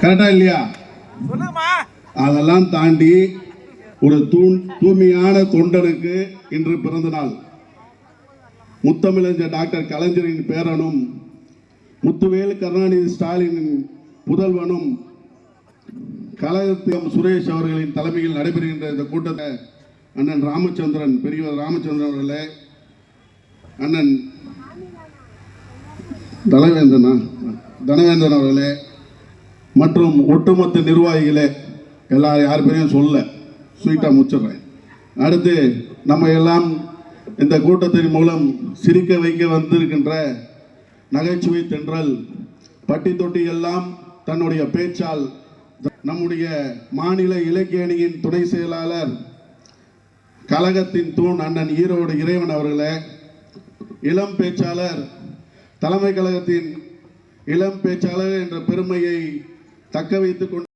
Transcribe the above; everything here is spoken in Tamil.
கரெக்டா இல்லையா? அதெல்லாம் தாண்டி ஒரு தூய்மையான தொண்டனுக்கு இன்று பிறந்த நாள். முத்தமிழஞ்சர் டாக்டர் கலைஞரின் பேரனும் முத்துவேலு கருணாநிதி ஸ்டாலினின் புதல்வனும் கழகத்தின் சுரேஷ் அவர்களின் தலைமையில் நடைபெறுகின்ற இந்த கூட்டத்தை அண்ணன் ராமச்சந்திரன், பெரியவர் ராமச்சந்திரன் அவர்களே, அண்ணன் தனவேந்தன் அவர்களே மற்றும் ஒட்டுமொத்த நிர்வாகிகளே, யார் பேரையும் சொல்ல ஸ்வீட்டாக முடிச்சிடுறேன். அடுத்து நம்ம எல்லாம் இந்த கூட்டத்தின் மூலம் சிரிக்க வைக்க வந்திருக்கின்ற நகைச்சுவை தென்றல் பட்டி தொட்டி எல்லாம் தன்னுடைய பேச்சால் நம்முடைய மாநில இலக்கிய அணியின் துணை செயலாளர், கழகத்தின் தூண் அண்ணன் ஈரோடு இறைவன் அவர்களே, இளம் பேச்சாளர், தலைமை கழகத்தின் இளம் பேச்சாளர் என்ற பெருமையை தக்க வைத்துக் கொண்டு